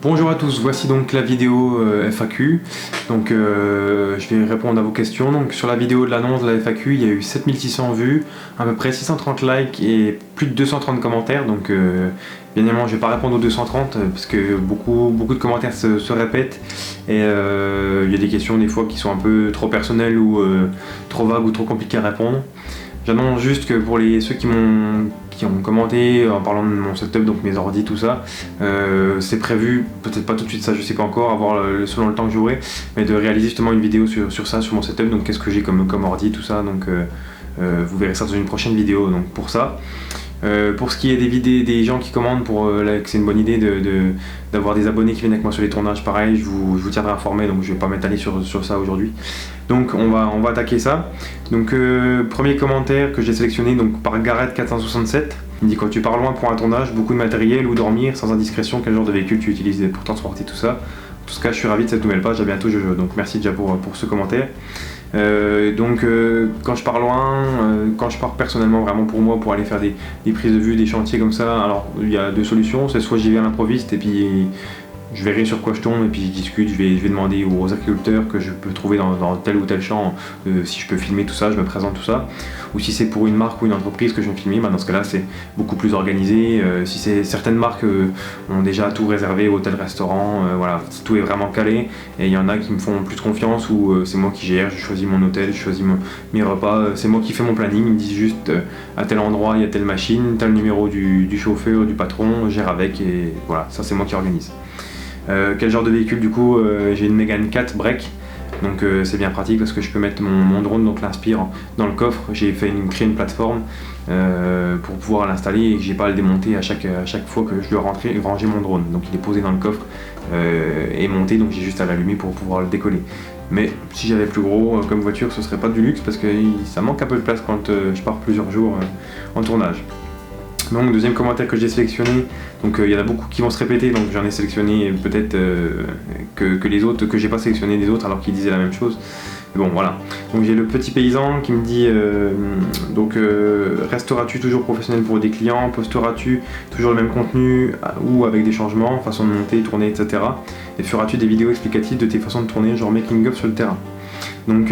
Bonjour à tous, voici donc la vidéo FAQ. Donc je vais répondre à vos questions. Donc sur la vidéo de l'annonce de la FAQ, il y a eu 7600 vues, à peu près 630 likes et plus de 230 commentaires. Donc bien évidemment je ne vais pas répondre aux 230 parce que beaucoup de commentaires se répètent et il y a des questions des fois qui sont un peu trop personnelles ou trop vagues ou trop compliquées à répondre. J'annonce juste que pour ceux qui ont commenté en parlant de mon setup, donc mes ordi, tout ça, c'est prévu, peut-être pas tout de suite, ça je sais pas encore, à voir selon le temps que j'aurai, mais de réaliser justement une vidéo sur ça, sur mon setup, donc qu'est-ce que j'ai comme ordi, tout ça, donc vous verrez ça dans une prochaine vidéo, donc pour ça. Pour ce qui est des gens qui commandent, que c'est une bonne idée d'avoir des abonnés qui viennent avec moi sur les tournages, pareil, je vous tiendrai informé, donc je vais pas m'étaler sur ça aujourd'hui. Donc on va attaquer ça. Donc premier commentaire que j'ai sélectionné donc par Gareth467, il me dit: quand tu pars loin pour un tournage, beaucoup de matériel, où dormir, sans indiscrétion, quel genre de véhicule tu utilises pour transporter tout ça. En tout cas, je suis ravi de cette nouvelle page, à bientôt Jojo. Donc merci déjà pour ce commentaire. Quand je pars loin, quand je pars personnellement vraiment pour moi, pour aller faire des prises de vue, des chantiers comme ça, alors il y a deux solutions, c'est soit j'y vais à l'improviste et puis je verrai sur quoi je tombe et puis je discute, je vais demander aux agriculteurs que je peux trouver dans tel ou tel champ si je peux filmer tout ça, je me présente tout ça. Ou si c'est pour une marque ou une entreprise que je vais filmer, dans ce cas-là c'est beaucoup plus organisé. Si c'est certaines marques ont déjà tout réservé, hôtel, restaurant, voilà, tout est vraiment calé. Et il y en a qui me font plus confiance où c'est moi qui gère, je choisis mon hôtel, je choisis mes repas, c'est moi qui fais mon planning. Ils me disent juste à tel endroit il y a telle machine, tel numéro du chauffeur, du patron, gère avec et voilà, ça c'est moi qui organise. Quel genre de véhicule du coup? J'ai une Mégane 4 break, donc c'est bien pratique parce que je peux mettre mon drone, donc l'Inspire, dans le coffre. J'ai créé une plateforme pour pouvoir l'installer et que j'ai pas à le démonter à chaque fois que je dois ranger mon drone. Donc il est posé dans le coffre et monté, donc j'ai juste à l'allumer pour pouvoir le décoller. Mais si j'avais plus gros comme voiture, ce serait pas du luxe parce que ça manque un peu de place quand je pars plusieurs jours en tournage. Donc deuxième commentaire que j'ai sélectionné, donc il y en a beaucoup qui vont se répéter, donc j'en ai sélectionné peut-être que les autres, que j'ai pas sélectionné les autres alors qu'ils disaient la même chose. Mais bon voilà, donc j'ai le petit paysan qui me dit resteras-tu toujours professionnel pour des clients, posteras-tu toujours le même contenu ou avec des changements, façon de monter, tourner, etc. Et feras-tu des vidéos explicatives de tes façons de tourner, genre making of sur le terrain. Donc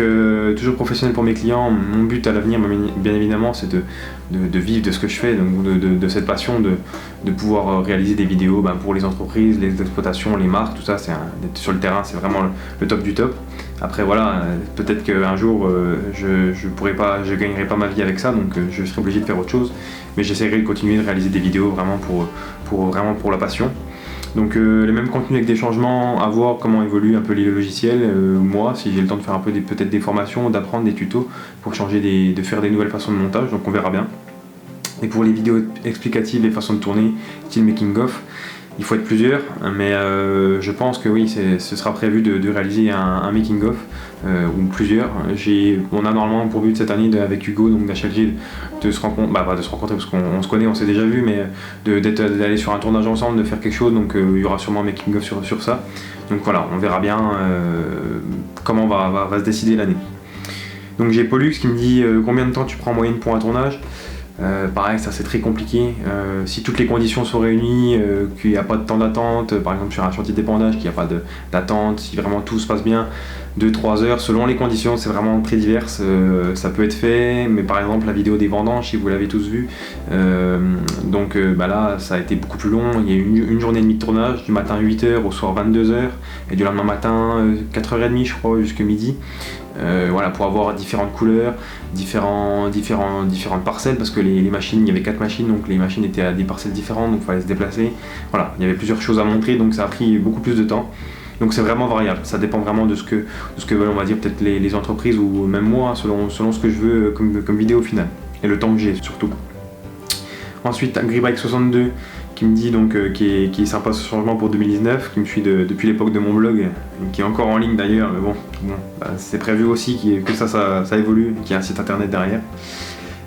toujours professionnel pour mes clients, mon but à l'avenir bien évidemment c'est de vivre de ce que je fais, donc de cette passion de pouvoir réaliser des vidéos pour les entreprises, les exploitations, les marques, tout ça, d'être sur le terrain c'est vraiment le top du top. Après voilà, peut-être qu'un jour je gagnerai pas ma vie avec ça, donc je serai obligé de faire autre chose, mais j'essaierai de continuer de réaliser des vidéos vraiment pour la passion. Donc les mêmes contenus avec des changements, à voir comment évoluent un peu les logiciels, moi si j'ai le temps de faire un peu peut-être des formations, d'apprendre des tutos pour changer de faire des nouvelles façons de montage, donc on verra bien. Et pour les vidéos explicatives, les façons de tourner, style making of, il faut être plusieurs, mais je pense que oui, ce sera prévu de réaliser un making of ou plusieurs. On a normalement pour but cette année avec Hugo, donc d'HLG, de se rencontrer, pas de se rencontrer parce qu'on se connaît, on s'est déjà vu, mais d'aller sur un tournage ensemble, de faire quelque chose, donc il y aura sûrement un making of sur ça. Donc voilà, on verra bien comment va se décider l'année. Donc j'ai Pollux qui me dit combien de temps tu prends en moyenne pour un tournage. Pareil, ça c'est très compliqué. Si toutes les conditions sont réunies, qu'il n'y a pas de temps d'attente, par exemple sur un chantier d'épandage, qu'il n'y a pas d'attente, si vraiment tout se passe bien, 2-3 heures, selon les conditions, c'est vraiment très divers. Ça peut être fait, mais par exemple la vidéo des vendanges, si vous l'avez tous vu, là ça a été beaucoup plus long. Il y a eu une journée et demie de tournage, du matin 8h au soir 22h, et du lendemain matin 4h30 je crois, jusqu'à midi. Voilà, pour avoir différentes couleurs, différentes parcelles, parce que les machines, il y avait 4 machines, donc les machines étaient à des parcelles différentes, donc il fallait se déplacer. Voilà, il y avait plusieurs choses à montrer, donc ça a pris beaucoup plus de temps. Donc c'est vraiment variable, ça dépend vraiment de ce que veulent, on va dire, peut-être les entreprises ou même moi, selon ce que je veux comme vidéo finale, et le temps que j'ai surtout. Ensuite, AgriBike62 qui me dit qui est sympa ce changement pour 2019, qui me suit depuis l'époque de mon blog, qui est encore en ligne d'ailleurs, mais bon c'est prévu aussi que ça évolue, qu'il y a un site internet derrière.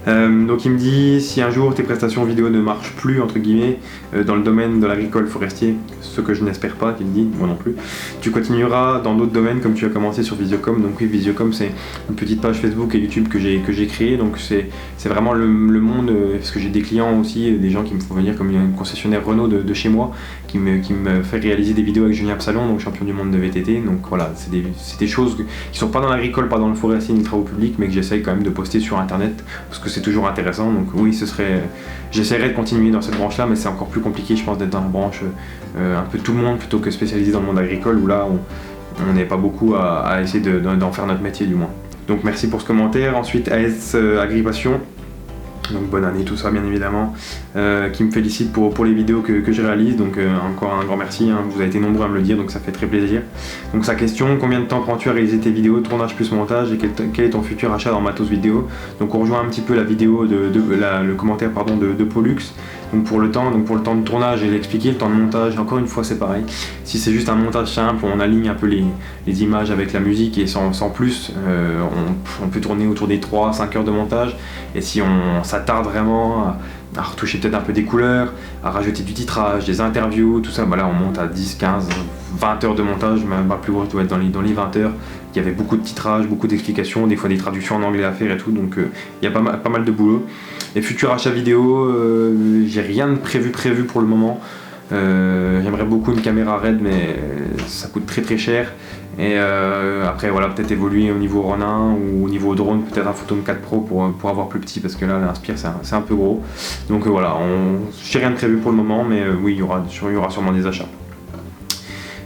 Donc il me dit, si un jour tes prestations vidéo ne marchent plus, entre guillemets, dans le domaine de l'agricole forestier, ce que je n'espère pas, qu'il me dit, moi non plus, tu continueras dans d'autres domaines comme tu as commencé sur Visiocom. Donc oui, Visiocom c'est une petite page Facebook et YouTube que j'ai créée, donc c'est vraiment le monde, parce que j'ai des clients aussi, des gens qui me font venir comme une concessionnaire Renault de chez moi, qui me fait réaliser des vidéos avec Julien Absalon, donc champion du monde de VTT. Donc voilà, c'est des choses qui sont pas dans l'agricole, pas dans le forestier ni le travaux publics, mais que j'essaye quand même de poster sur internet, parce que c'est toujours intéressant. Donc oui, j'essaierai de continuer dans cette branche là, mais c'est encore plus compliqué je pense d'être dans la branche un peu tout le monde plutôt que spécialisé dans le monde agricole, où là on n'est pas beaucoup à essayer d'en faire notre métier du moins. Donc merci pour ce commentaire. Ensuite AS Agripation, donc bonne année, tout ça bien évidemment, qui me félicite pour les vidéos que je réalise, donc encore un grand merci, hein. Vous avez été nombreux à me le dire, donc ça fait très plaisir. Donc sa question, combien de temps prends-tu à réaliser tes vidéos, tournage plus montage, et quel est ton futur achat dans matos vidéo? Donc on rejoint un petit peu la vidéo le commentaire pardon de Pollux. Donc pour le temps de tournage, j'ai expliqué, le temps de montage, encore une fois c'est pareil. Si c'est juste un montage simple, on aligne un peu les images avec la musique et sans plus, on peut tourner autour des 3-5 heures de montage. Et si on s'attarde vraiment à retoucher peut-être un peu des couleurs, à rajouter du titrage, des interviews, tout ça, bah là on monte à 10, 15, 20 heures de montage, même pas plus gros, doit être dans les 20 heures. Il y avait beaucoup de titrage, beaucoup d'explications, des fois des traductions en anglais à faire et tout, donc il y a pas mal de boulot. Et futur achat vidéo, j'ai rien de prévu pour le moment. J'aimerais beaucoup une caméra RED, mais ça coûte très cher. Et après voilà, peut-être évoluer au niveau Ronin ou au niveau drone, peut-être un Photon 4 Pro pour avoir plus petit, parce que là l'Inspire c'est un peu gros. Donc voilà, j'ai rien de prévu pour le moment, mais oui, il y aura sûrement des achats.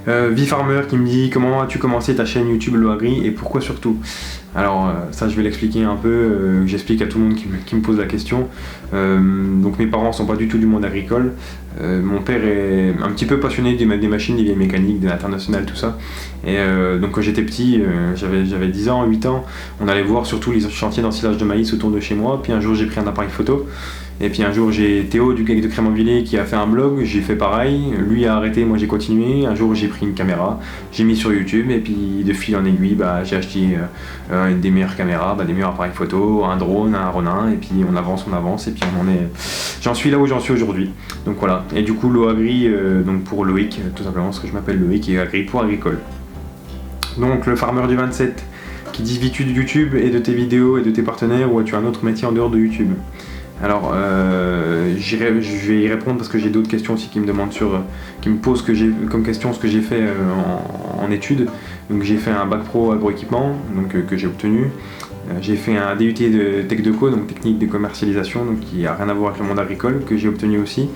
V-Farmer qui me dit, comment as-tu commencé ta chaîne YouTube Loagri et pourquoi surtout? Alors ça je vais l'expliquer un peu, j'explique à tout le monde qui me pose la question. Donc mes parents sont pas du tout du monde agricole. Mon père est un petit peu passionné des machines, des vieilles mécaniques, de l'international, tout ça. Et donc quand j'étais petit, j'avais 10 ans, 8 ans, on allait voir surtout les chantiers d'ensilage de maïs autour de chez moi. Puis un jour j'ai pris un appareil photo. Et puis un jour j'ai Théo du GEC de Crémanvillers qui a fait un blog, j'ai fait pareil, lui a arrêté, moi j'ai continué. Un jour j'ai pris une caméra, j'ai mis sur YouTube, et puis de fil en aiguille j'ai acheté des meilleures caméras, des meilleurs appareils photo, un drone, un Ronin, et puis on avance, et puis j'en suis là où j'en suis aujourd'hui. Donc voilà, et du coup Loagri, donc pour Loïc, tout simplement, parce que je m'appelle Loïc, et Agri pour agricole. Donc le farmer du 27 qui dit, vis-tu de YouTube et de tes vidéos et de tes partenaires, ou as-tu un autre métier en dehors de YouTube? Alors, je vais y répondre parce que j'ai d'autres questions aussi qui me posent comme question ce que j'ai fait en études. Donc j'ai fait un bac pro agroéquipement, donc que j'ai obtenu. J'ai fait un DUT de Tech Deco, donc technique de commercialisation, donc qui a rien à voir avec le monde agricole, que j'ai obtenu aussi.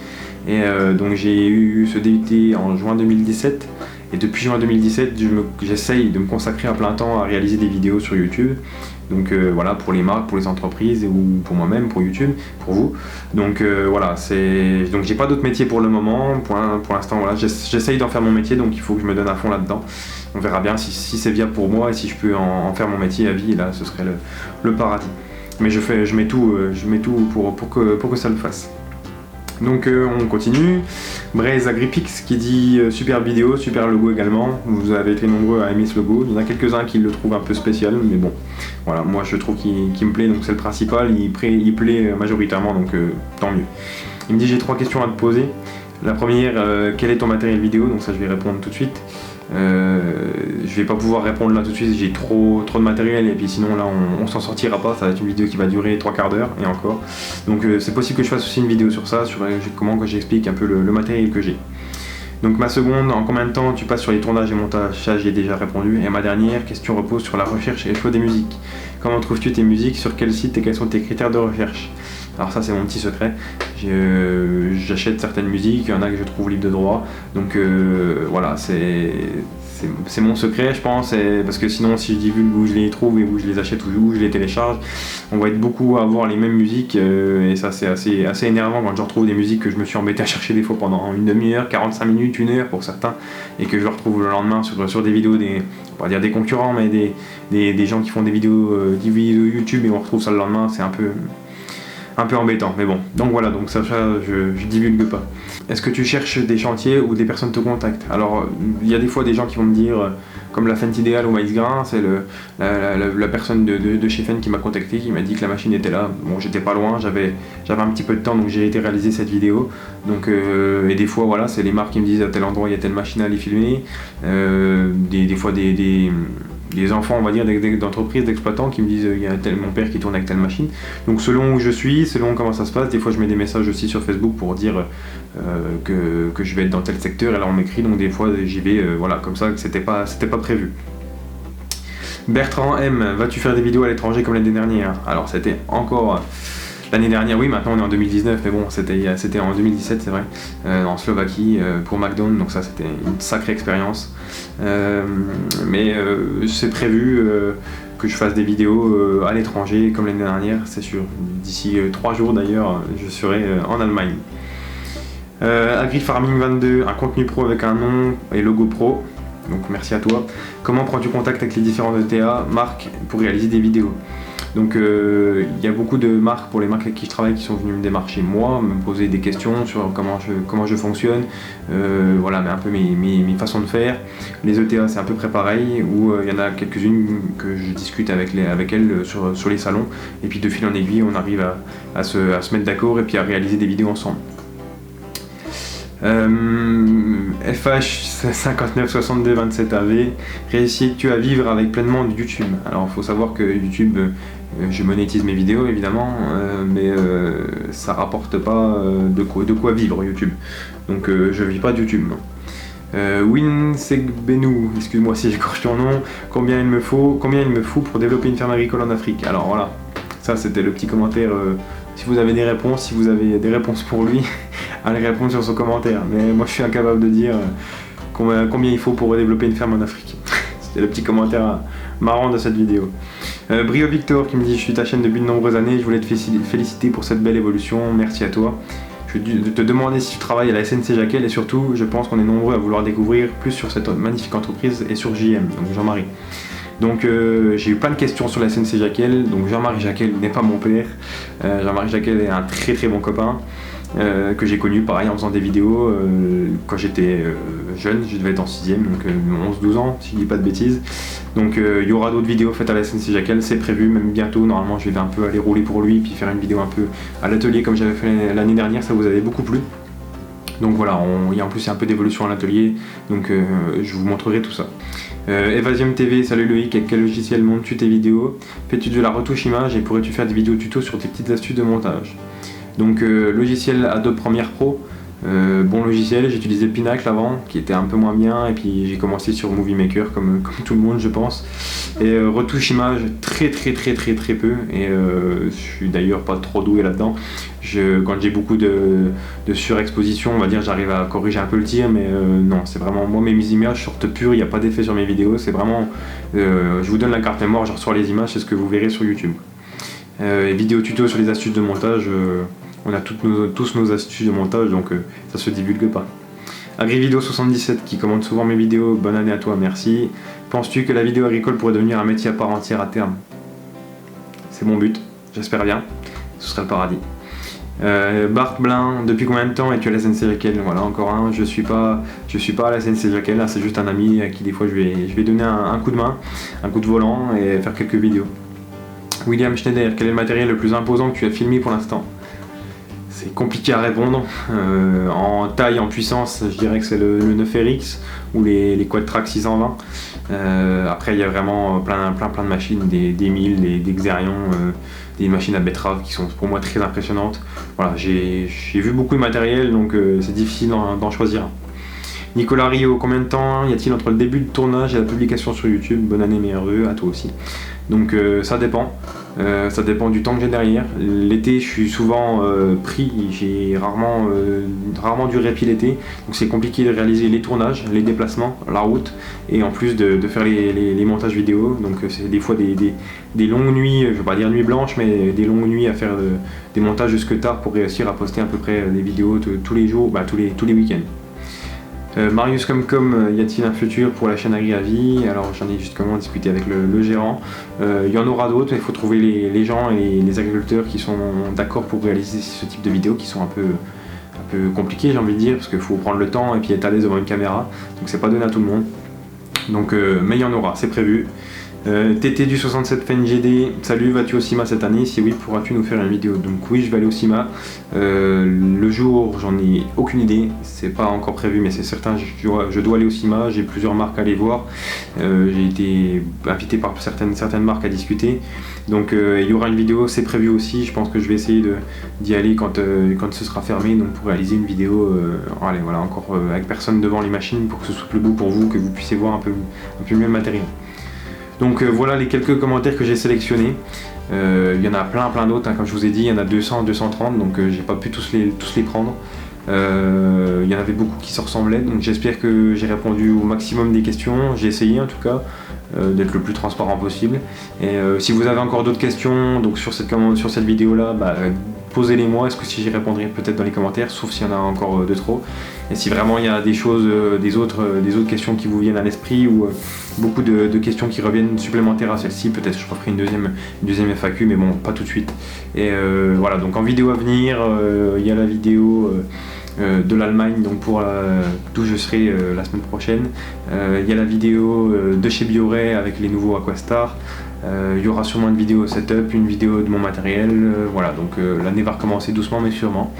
Et donc j'ai eu ce DUT en juin 2017. Et depuis juin 2017, j'essaye de me consacrer à plein temps à réaliser des vidéos sur YouTube. Donc voilà, pour les marques, pour les entreprises, ou pour moi-même, pour YouTube, pour vous. Donc voilà, donc j'ai pas d'autre métier pour le moment. Pour l'instant, voilà, j'essaye d'en faire mon métier, donc il faut que je me donne à fond là-dedans. On verra bien si c'est viable pour moi et si je peux en faire mon métier à vie. Et là, ce serait le paradis. Mais je mets tout pour que ça le fasse. Donc on continue. Braise Agripix qui dit super vidéo, super logo également. Vous avez été nombreux à aimer ce logo. Il y en a quelques-uns qui le trouvent un peu spécial, mais bon, voilà, moi je trouve qu'il me plaît, donc c'est le principal. Il plaît majoritairement, donc tant mieux. Il me dit, j'ai 3 questions à te poser. La première, quel est ton matériel vidéo? Donc ça je vais répondre tout de suite. Je vais pas pouvoir répondre là tout de suite, j'ai trop de matériel, et puis sinon là on s'en sortira pas. Ça va être une vidéo qui va durer 3/4 d'heure et encore. Donc c'est possible que je fasse aussi une vidéo sur ça, sur comment j'explique un peu le matériel que j'ai. Donc ma seconde, en combien de temps tu passes sur les tournages et montages? Ça j'y ai déjà répondu. Et ma dernière question repose sur la recherche et le choix des musiques. Comment trouves-tu tes musiques? Sur quel site et quels sont tes critères de recherche? Alors ça c'est mon petit secret, j'achète certaines musiques, il y en a que je trouve libres de droit, donc voilà, c'est mon secret je pense, parce que sinon si je divulgue où je les trouve et où je les achète ou où je les télécharge, on va être beaucoup à avoir les mêmes musiques, et ça c'est assez énervant quand je retrouve des musiques que je me suis embêté à chercher des fois pendant une demi-heure, 45 minutes, 1 heure pour certains, et que je retrouve le lendemain sur des vidéos on va dire des concurrents, mais des gens qui font des vidéos YouTube, et on retrouve ça le lendemain, c'est un un peu embêtant, mais bon. Donc voilà, donc ça je divulgue pas. Est-ce que tu cherches des chantiers où des personnes te contactent? Alors, il y a des fois des gens qui vont me dire, comme la Fendt Idéal ou Maïs Grain, c'est la personne de chez Fendt qui m'a contacté, qui m'a dit que la machine était là. Bon, j'étais pas loin, j'avais un petit peu de temps, donc j'ai été réaliser cette vidéo. Donc, et des fois, voilà, c'est les marques qui me disent à tel endroit il y a telle machine à aller filmer. Des fois des enfants, on va dire, d'entreprises, d'exploitants qui me disent il y a mon père qui tourne avec telle machine. Donc selon où je suis, selon comment ça se passe, des fois je mets des messages aussi sur Facebook pour dire que je vais être dans tel secteur, et là on m'écrit, donc des fois j'y vais, voilà, comme ça, que c'était pas prévu. Bertrand M, vas-tu faire des vidéos à l'étranger comme l'année dernière? Alors c'était encore l'année dernière, oui, maintenant on est en 2019, mais bon, c'était en 2017, c'est vrai, en Slovaquie, pour McDonald's, donc ça c'était une sacrée expérience. Mais c'est prévu que je fasse des vidéos à l'étranger comme l'année dernière, c'est sûr. D'ici 3 jours d'ailleurs, je serai en Allemagne. AgriFarming 22, un contenu pro avec un nom et logo pro, donc merci à toi. Comment prends-tu contact avec les différents ETA, marques, pour réaliser des vidéos? Donc il y a beaucoup de marques, pour les marques avec qui je travaille, qui sont venues me démarcher moi, me poser des questions sur comment je fonctionne, voilà, mais un peu mes façons de faire. Les ETA c'est à peu près pareil, où il y en a quelques-unes que je discute avec elles sur les salons, et puis de fil en aiguille on arrive à se mettre d'accord et puis à réaliser des vidéos ensemble. FH 596227AV, réussis-tu à vivre avec pleinement de YouTube? Alors il faut savoir que YouTube, je monétise mes vidéos évidemment, mais ça rapporte pas de quoi vivre YouTube. Donc je vis pas de YouTube. Winsegbenou, excuse-moi si j'écorche ton nom, combien il me faut pour développer une ferme agricole en Afrique? Alors voilà, ça c'était le petit commentaire. Si vous avez des réponses, si vous avez des réponses pour lui, allez répondre sur son commentaire. Mais moi je suis incapable de dire combien il faut pour développer une ferme en Afrique. C'était le petit commentaire marrant de cette vidéo. Brio Victor qui me dit: je suis ta chaîne depuis de nombreuses années, je voulais te féliciter pour cette belle évolution, merci à toi. Je vais te demander si tu travailles à la SNC Jacquel, et surtout je pense qu'on est nombreux à vouloir découvrir plus sur cette magnifique entreprise et sur JM, donc Jean-Marie. Donc j'ai eu plein de questions sur la SNC Jacquel. Donc Jean-Marie Jacquel n'est pas mon père. Jean-Marie Jacquel est un très très bon copain que j'ai connu pareil en faisant des vidéos quand j'étais jeune. Je devais être en 6ème, donc 11-12 ans si je dis pas de bêtises. Donc il y aura d'autres vidéos faites à la SNC Jacquel, c'est prévu, même bientôt. Normalement je vais un peu aller rouler pour lui, puis faire une vidéo un peu à l'atelier comme j'avais fait l'année dernière, ça vous avait beaucoup plu. Donc voilà, en plus il y a un peu d'évolution à l'atelier, donc je vous montrerai tout ça. Evasium TV, salut Loïc, avec quel logiciel montes-tu tes vidéos? Fais-tu de la retouche image et pourrais-tu faire des vidéos tuto sur tes petites astuces de montage? Donc logiciel Adobe Premiere Pro, bon logiciel, j'ai utilisé Pinacle avant, qui était un peu moins bien, et puis j'ai commencé sur Movie Maker comme tout le monde je pense. Et retouche image très peu, et je suis d'ailleurs pas trop doué là-dedans. Quand j'ai beaucoup de surexposition, on va dire, j'arrive à corriger un peu le tir, mais non, c'est vraiment, moi mes images sortent pures, il n'y a pas d'effet sur mes vidéos, c'est vraiment, je vous donne la carte mémoire, je reçois les images, c'est ce que vous verrez sur YouTube. Et vidéo tuto sur les astuces de montage, on a tous nos astuces de montage, donc ça se divulgue pas. AgriVideo77 qui commente souvent mes vidéos, bonne année à toi, merci. Penses-tu que la vidéo agricole pourrait devenir un métier à part entière à terme? C'est mon but, j'espère bien, ce serait le paradis. Bart Blin, depuis combien de temps es-tu à la SNC Jacquel? Voilà, encore un, je suis pas à la SNC Jacquel, c'est juste un ami à qui des fois je vais donner un coup de main, un coup de volant et faire quelques vidéos. William Schneider, quel est le matériel le plus imposant que tu as filmé pour l'instant? C'est compliqué à répondre. En taille, en puissance, je dirais que c'est le 9RX ou les Quadtrac 620. Après, il y a vraiment plein de machines, des 1000, des Xerion, des machines à betterave qui sont pour moi très impressionnantes. Voilà, j'ai vu beaucoup de matériel, donc c'est difficile d'en choisir. Nicolas Rio, combien de temps y a-t-il entre le début du tournage et la publication sur YouTube? Bonne année, meilleurs vœux, à toi aussi. Donc ça dépend du temps que j'ai derrière. L'été je suis souvent pris, j'ai rarement du répit l'été, donc c'est compliqué de réaliser les tournages, les déplacements, la route, et en plus de faire les montages vidéo. Donc c'est des fois des longues nuits, je ne vais pas dire nuit blanche, mais des longues nuits à faire des montages jusque tard pour réussir à poster à peu près des vidéos tous les jours, tous les week-ends. Marius Comcom, y a-t-il un futur pour la chaîne AgriAvis? Alors j'en ai justement discuté avec le gérant. Il y en aura d'autres, mais il faut trouver les gens et les agriculteurs qui sont d'accord pour réaliser ce type de vidéos qui sont un peu compliquées, j'ai envie de dire, parce qu'il faut prendre le temps et puis être à l'aise devant une caméra, donc c'est pas donné à tout le monde. Donc, mais il y en aura, c'est prévu. TT du 67 FNGD, salut, vas-tu au CIMA cette année? Si oui, pourras-tu nous faire une vidéo? Donc oui, je vais aller au CIMA. Le jour, j'en ai aucune idée, c'est pas encore prévu, mais c'est certain, je dois aller au CIMA, j'ai plusieurs marques à aller voir. J'ai été invité par certaines marques à discuter. Donc il y aura une vidéo, c'est prévu aussi, je pense que je vais essayer d'y aller quand ce sera fermé, donc pour réaliser une vidéo allez, voilà, encore avec personne devant les machines pour que ce soit plus beau pour vous, que vous puissiez voir un peu mieux le matériel. Donc voilà les quelques commentaires que j'ai sélectionnés. Il y en a plein d'autres, hein, comme je vous ai dit, il y en a 200, 230, donc j'ai pas pu tous les prendre. Il y en avait beaucoup qui se ressemblaient, donc j'espère que j'ai répondu au maximum des questions. J'ai essayé en tout cas d'être le plus transparent possible. Et si vous avez encore d'autres questions donc sur cette vidéo là, posez-les moi, est-ce que si j'y répondrai peut-être dans les commentaires, sauf s'il y en a encore de trop. Et si vraiment il y a des choses, des autres questions qui vous viennent à l'esprit ou beaucoup de questions qui reviennent supplémentaires à celle-ci, peut-être je referai une deuxième FAQ, mais bon, pas tout de suite. Et voilà, donc en vidéo à venir, il y a la vidéo de l'Allemagne, donc d'où je serai la semaine prochaine. Il y a la vidéo de chez Bioré avec les nouveaux Aquastar. Il y aura sûrement une vidéo setup, une vidéo de mon matériel, voilà, donc l'année va recommencer doucement mais sûrement.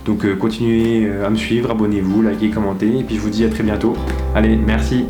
Donc continuez à me suivre, abonnez-vous, likez, commentez, et puis je vous dis à très bientôt. Allez, merci.